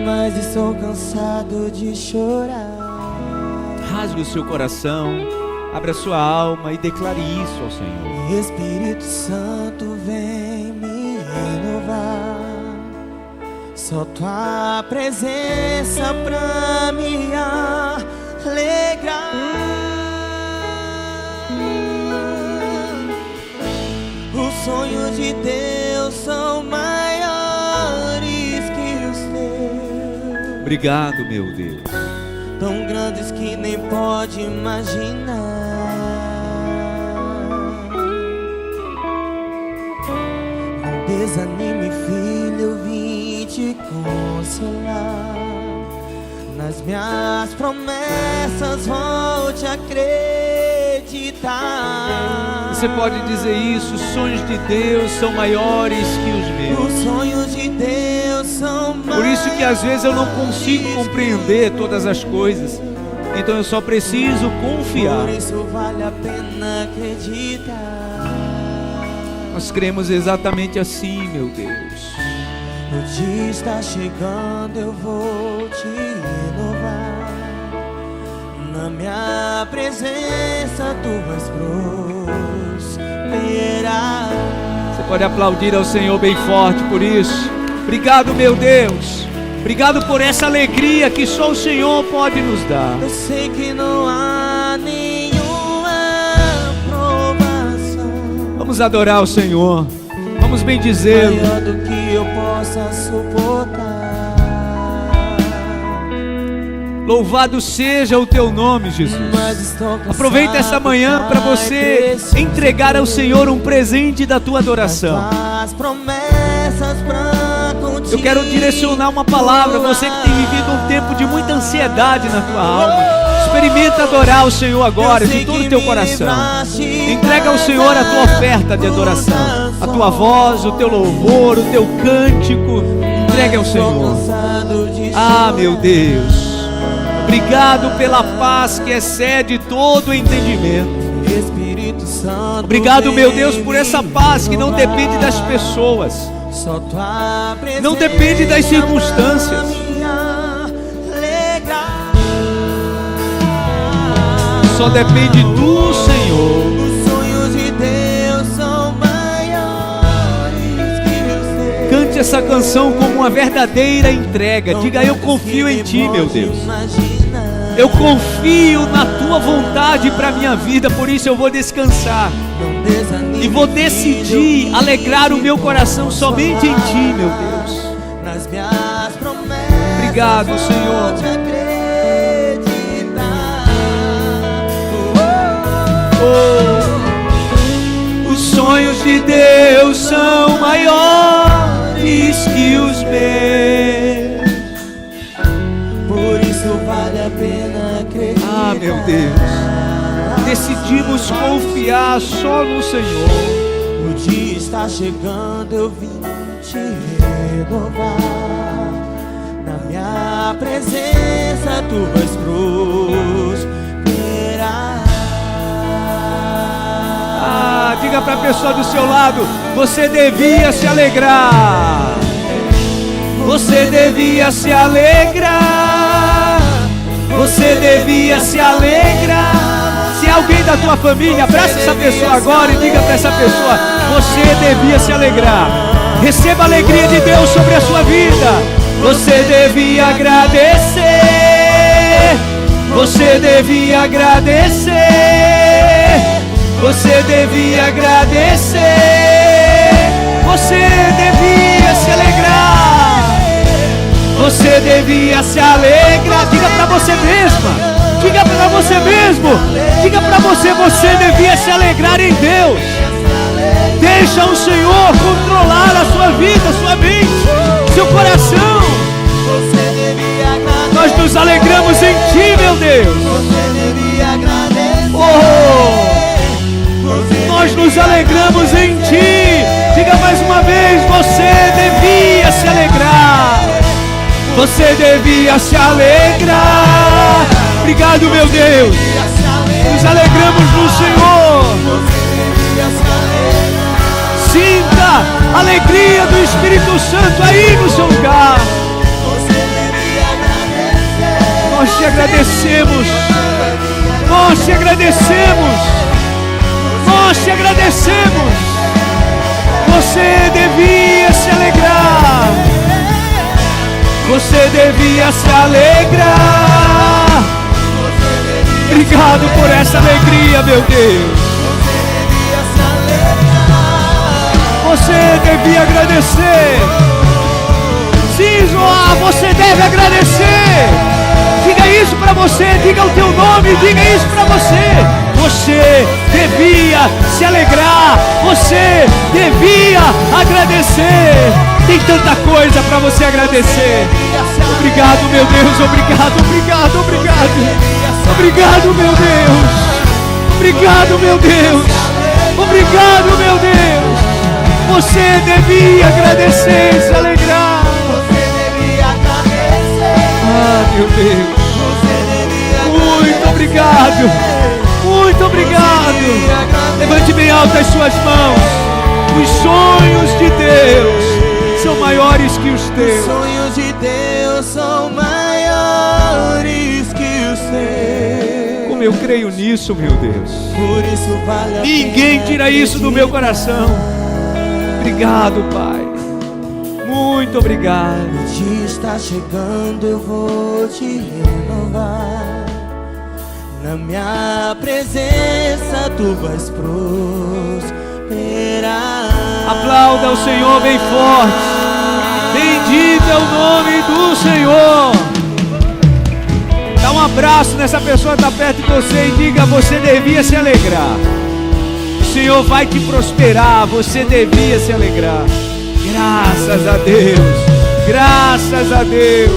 mas estou cansado de chorar. Rasgue o seu coração, abra a sua alma e declare isso ao Senhor. Espírito Santo, vem me renovar. Só tua presença pra me alegrar. Os sonhos de Deus são maiores que os teus. Obrigado, meu Deus. Tão grandes que nem pode imaginar. Não desanime, filho, eu vim te consolar. Nas minhas promessas volte a acreditar. Você pode dizer isso: os sonhos de Deus são maiores que os meus. Os sonhos de Deus são maiores. Por isso que às vezes eu não consigo compreender todas as coisas. Então eu só preciso confiar. Por isso vale a pena acreditar. Nós cremos exatamente assim, meu Deus. O dia está chegando, eu vou te renovar. Na minha presença tu vais prosperar. Você pode aplaudir ao Senhor bem forte por isso. Obrigado, meu Deus. Obrigado por essa alegria que só o Senhor pode nos dar. Eu sei que não há nenhuma provação Vamos adorar o Senhor. Vamos bendizê-lo. maior do que eu possa suportar. Louvado seja o teu nome, Jesus. Mas estou cansado, Aproveita essa manhã para você preciso entregar ao Senhor um presente da tua adoração. As promessas pra contigo. Eu quero direcionar uma palavra, você que tem vivido um tempo de muita ansiedade na tua alma. Experimenta adorar o Senhor agora de todo o teu coração. Entrega ao Senhor a tua oferta de adoração, a tua voz, o teu louvor, o teu cântico. Entregue ao Senhor. Ah, meu Deus, obrigado pela paz que excede todo o entendimento. Espírito Santo, Obrigado, meu Deus, por essa paz que não depende das pessoas, só tua presença não depende das circunstâncias. pra me alegrar. Só depende do Senhor. Os sonhos de Deus são maiores que os teus. Cante essa canção como uma verdadeira entrega. Diga: eu confio em Ti, meu Deus. Eu confio na Tua vontade para minha vida, por isso eu vou descansar e vou decidir alegrar o meu coração somente em Ti, meu Deus. Nas minhas promessas, Obrigado, Senhor. pode acreditar. Os sonhos de Deus são maiores que os meus. Por isso vale a pena acreditar. Ah, meu Deus, decidimos confiar só no Senhor. O dia está chegando, eu vim te renovar. Na minha presença tu vais prosperar. Ah, diga para a pessoa do seu lado: você devia se alegrar. Você devia se alegrar. Você devia se alegrar. Se alguém da tua família, abraça essa pessoa agora e diga para essa pessoa: você devia se alegrar. Receba a alegria de Deus sobre a sua vida. Você devia agradecer. Você devia agradecer. Você devia agradecer. Você devia se alegrar. Você devia se alegrar. Diga para você mesma. Diga para você mesmo. Diga para você: você devia se alegrar em Deus. Deixa o Senhor controlar a sua vida, sua mente, seu coração. Nós nos alegramos em Ti, meu Deus. Nós nos alegramos em Ti. Diga mais uma vez: você devia se alegrar. Você devia se alegrar. Obrigado, meu Deus. Nos alegramos no Senhor. Sinta a alegria do Espírito Santo aí no seu lugar. Nós te agradecemos. Nós te agradecemos. Nós te agradecemos. Você devia se alegrar. Você devia se alegrar. Obrigado por essa alegria, meu Deus. Você devia agradecer. Sim, Joá, você deve agradecer. Diga isso para você, diga o teu nome, diga isso para você. Você devia se alegrar. Você devia agradecer. Tem tanta coisa para você agradecer. Obrigado, meu Deus, obrigado, obrigado, obrigado. Obrigado, meu Deus. Obrigado, meu Deus. Obrigado, meu Deus. Você devia agradecer e se alegrar. Ah, meu Deus. Muito obrigado. Muito obrigado. Levante bem alto as suas mãos. Os sonhos de Deus são maiores que os teus. Os sonhos de Deus são maiores que os teus. Como eu creio nisso, meu Deus. Por isso vale a Ninguém pena tira isso do meu coração. Obrigado, Pai. Muito obrigado. O dia está chegando, eu vou te renovar. Na minha presença tu vais prosperar. Aplauda o Senhor bem forte. Bendito é o nome do Senhor. Dá um abraço nessa pessoa que está perto de você e diga: você devia se alegrar. O Senhor vai te prosperar, você devia se alegrar. Graças a Deus, graças a Deus.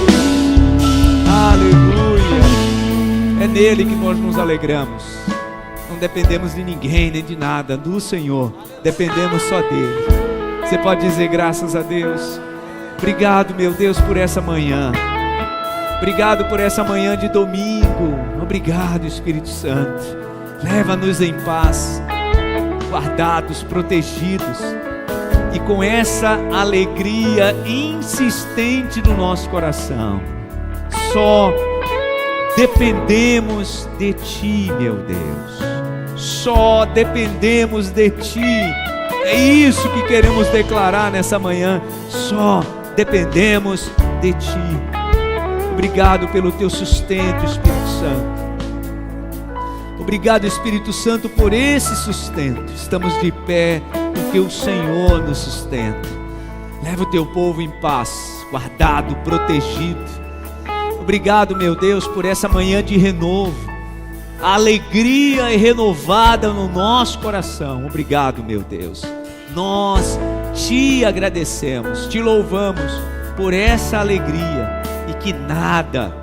Aleluia. É nele que nós nos alegramos. Não dependemos de ninguém, nem de nada, do Senhor. Dependemos só dele. Você pode dizer: graças a Deus. Obrigado, meu Deus, por essa manhã. Obrigado por essa manhã de domingo. Obrigado, Espírito Santo. Leva-nos em paz, guardados, protegidos, e com essa alegria insistente no nosso coração. Só dependemos de Ti, meu Deus. Só dependemos de Ti. É isso que queremos declarar nessa manhã. Só dependemos de Ti. Obrigado pelo Teu sustento, Espírito Santo. Obrigado, Espírito Santo, por esse sustento. Estamos de pé porque o Senhor nos sustenta. Leva o Teu povo em paz, guardado, protegido. Obrigado, meu Deus, por essa manhã de renovo. A alegria é renovada no nosso coração. Obrigado, meu Deus. Nós Te agradecemos, Te louvamos por essa alegria. E que nada,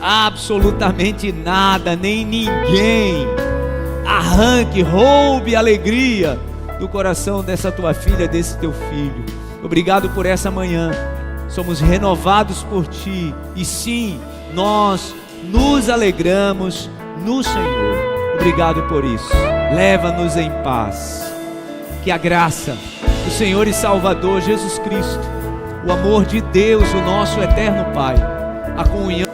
absolutamente nada, nem ninguém arranque, roube a alegria do coração dessa Tua filha, desse Teu filho. Obrigado por essa manhã. Somos renovados por Ti. E sim, nós nos alegramos no Senhor. Obrigado por isso. Leva-nos em paz. Que a graça do Senhor e Salvador Jesus Cristo, o amor de Deus, o nosso eterno Pai, a comunhão.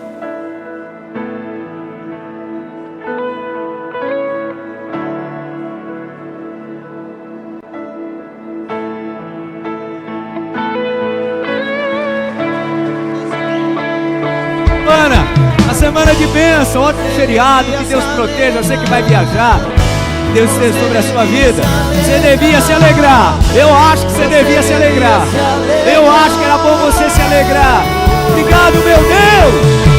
A semana de bênção, ótimo feriado, que Deus proteja, você que vai viajar, Deus esteja sobre a sua vida. Você devia se alegrar. Eu acho que você devia se alegrar. Eu acho que era bom você se alegrar. Obrigado, meu Deus.